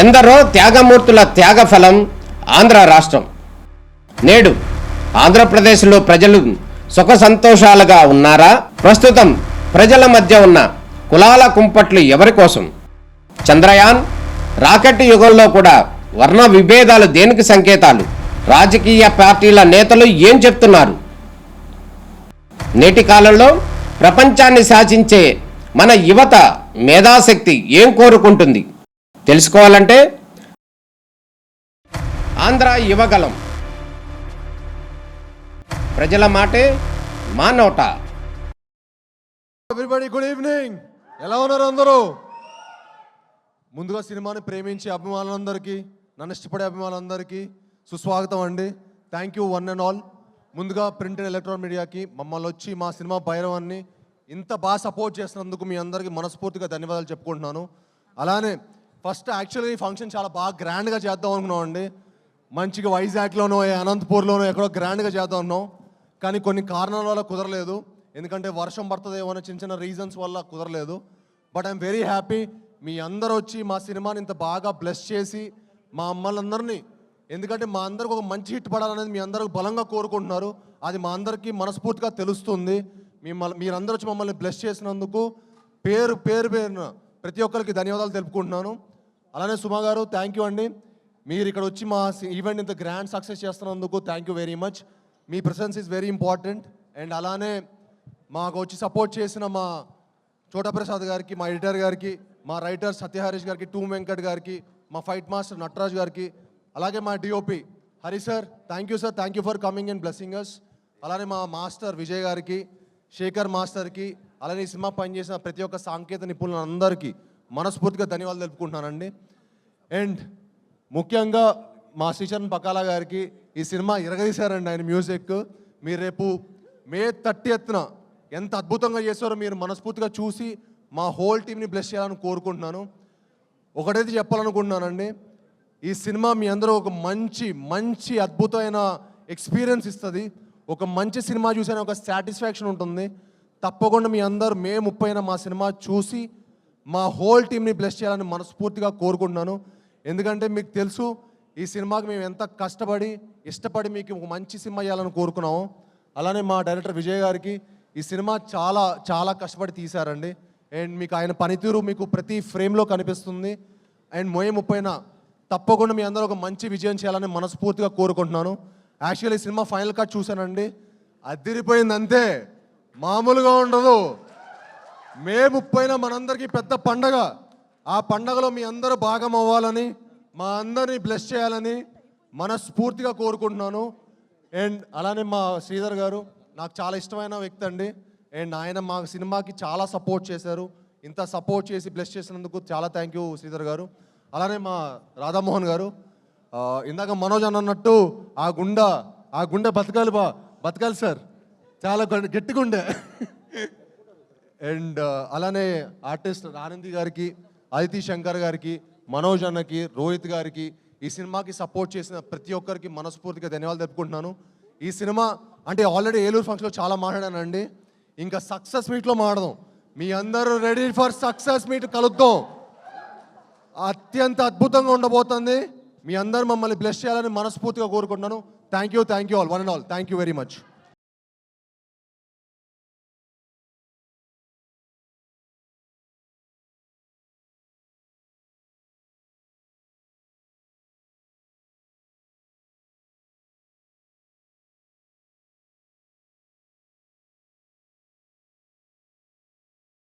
ఎందరో త్యాగమూర్తుల త్యాగఫలం ఆంధ్ర రాష్ట్రం. నేడు ఆంధ్రప్రదేశ్లో ప్రజలు సుఖ సంతోషాలుగా ఉన్నారా? ప్రస్తుతం ప్రజల మధ్య ఉన్న కులాల కుంపట్లు ఎవరి కోసం? చంద్రయాన్ రాకెట్ యుగంలో కూడా వర్ణ విభేదాలు దేనికి సంకేతాలు? రాజకీయ పార్టీల నేతలు ఏం చెప్తున్నారు? నేటి కాలంలో ప్రపంచాన్ని శాసించే మన యువత మేధాశక్తి ఏం కోరుకుంటుంది? తెలుసుకోవాలంటే ఆంధ్ర యువగలం, ప్రజల మాటే మా నోట. Everybody good evening. ఎలా ఉన్నారు అందరూ? ముందుగా సినిమాని ప్రేమించే అభిమానులందరికీ, నన్ను ఇష్టపడే అభిమానులందరికీ సుస్వాగతం అండి. Thank you one and all. ముందుగా ప్రింట్ అండ్ ఎలక్ట్రానిక్ మీడియాకి మమ్మల్ని వచ్చి మా సినిమా భైరవాన్ని ఇంత బాగా సపోర్ట్ చేసినందుకు మీ అందరికీ మనస్ఫూర్తిగా ధన్యవాదాలు చెప్పుకుంటున్నాను. అలానే ఫస్ట్ యాక్చువల్గా ఈ ఫంక్షన్ చాలా బాగా గ్రాండ్గా చేద్దాం అనుకున్నామండి. మంచిగా వైజాగ్లోనో అనంతపూర్లోనో ఎక్కడో గ్రాండ్గా చేద్దాం అన్నాం. కానీ కొన్ని కారణాల వల్ల కుదరలేదు. ఎందుకంటే వర్షం పడుతుందేమో అనే చిన్న చిన్న రీజన్స్ వల్ల కుదరలేదు. బట్ ఐఎమ్ వెరీ హ్యాపీ మీ అందరూ వచ్చి మా సినిమాని ఇంత బాగా బ్లెస్ చేసి మా అమ్మలందరినీ, ఎందుకంటే మా అందరికి ఒక మంచి హిట్ పడాలనేది మీ అందరికి బలంగా కోరుకుంటున్నారు. అది మా అందరికీ మనస్ఫూర్తిగా తెలుస్తుంది. మీరందరూ వచ్చి మమ్మల్ని బ్లెస్ చేసినందుకు పేరున ప్రతి ఒక్కరికి ధన్యవాదాలు తెలుపుకుంటున్నాను. అలానే సుమా గారు థ్యాంక్ యూ అండి. మీరు ఇక్కడ వచ్చి మా ఈవెంట్ ఇంత గ్రాండ్ సక్సెస్ చేస్తున్నందుకు thank you very much. Me presence is very important. And అలానే మాకు వచ్చి సపోర్ట్ చేసిన మా చోటా ప్రసాద్ గారికి, మా ఎడిటర్ గారికి, మా రైటర్ సత్యహరీష్ గారికి, టూ వెంకట్ గారికి, మా ఫైట్ మాస్టర్ నటరాజ్ గారికి, అలాగే మా DOP Hari sir thank you sir, thank you for coming and blessing us. అలానే మా మాస్టర్ విజయ్ గారికి, శేఖర్ మాస్టర్కి, అలానే ఈ సినిమా పనిచేసిన ప్రతి ఒక్క సాంకేతిక నిపుణులందరికీ మనస్ఫూర్తిగా ధన్యవాదాలు తెలుపుకుంటున్నానండి. అండ్ ముఖ్యంగా మా శ్రీచరణ్ పకాలా గారికి ఈ సినిమా ఇరగదీశారండి ఆయన మ్యూజిక్. మీరు రేపు మే 30న ఎంత అద్భుతంగా చేస్తారో మీరు మనస్ఫూర్తిగా చూసి మా హోల్ టీమ్ని బ్లెస్ చేయాలని కోరుకుంటున్నాను. ఒకటైతే చెప్పాలనుకుంటున్నానండి, ఈ సినిమా మీ అందరూ ఒక మంచి అద్భుతమైన ఎక్స్పీరియన్స్ ఇస్తుంది. ఒక మంచి సినిమా చూసిన ఒక సాటిస్ఫాక్షన్ ఉంటుంది. తప్పకుండా మీ అందరూ మే 30న మా సినిమా చూసి మా హోల్ టీమ్ని బ్లెస్ చేయాలని మనస్ఫూర్తిగా కోరుకుంటున్నాను. ఎందుకంటే మీకు తెలుసు ఈ సినిమాకి మేము ఎంత కష్టపడి ఇష్టపడి మీకు ఒక మంచి సినిమా చేయాలని కోరుకున్నాము. అలానే మా డైరెక్టర్ విజయ్ గారికి ఈ సినిమా చాలా కష్టపడి తీశారండి. అండ్ మీకు ఆయన పనితీరు మీకు ప్రతి ఫ్రేమ్లో కనిపిస్తుంది. అండ్ మే 30న తప్పకుండా మీ అందరూ ఒక మంచి విజయం చేయాలని మనస్ఫూర్తిగా కోరుకుంటున్నాను. యాక్చువల్లీ ఈ సినిమా ఫైనల్ కట్ చూశానండి, అదిరిపోయింది అంతే, మామూలుగా ఉండదు. మే 30న మనందరికీ పెద్ద పండగ. ఆ పండగలో మీ అందరూ భాగం అవ్వాలని, మా అందరినీ బ్లెస్ చేయాలని మనస్ఫూర్తిగా కోరుకుంటున్నాను. అండ్ అలానే మా శ్రీధర్ గారు నాకు చాలా ఇష్టమైన వ్యక్తి అండి. అండ్ ఆయన మా సినిమాకి చాలా సపోర్ట్ చేశారు. ఇంత సపోర్ట్ చేసి బ్లెస్ చేసినందుకు చాలా థ్యాంక్ యూ శ్రీధర్ గారు. అలానే మా రాధామోహన్ గారు, ఇందాక మనోజ్ అన్నట్టు ఆ గుండె బతకాలి సార్, చాలా గట్టిగా ఉండే. అండ్ అలానే ఆర్టిస్ట్ ఆనంది గారికి, అదితి శంకర్ గారికి, మనోజ్ అన్నకి, రోహిత్ గారికి, ఈ సినిమాకి సపోర్ట్ చేసిన ప్రతి ఒక్కరికి మనస్ఫూర్తిగా ధన్యవాదాలు తెలుపుకుంటున్నాను. ఈ సినిమా అంటే ఆల్రెడీ ఏలూరు ఫంక్షన్లో చాలా మాట్లాడానండి, ఇంకా సక్సెస్ మీట్లో మాట్లాడదాం. మీ అందరూ రెడీ ఫర్ సక్సెస్ మీట్, కలుద్దాం. అత్యంత అద్భుతంగా ఉండబోతుంది. మీ అందరూ మమ్మల్ని బ్లెస్ చేయాలని మనస్ఫూర్తిగా కోరుకుంటున్నాను. Thank you all, one and all. Thank you very much.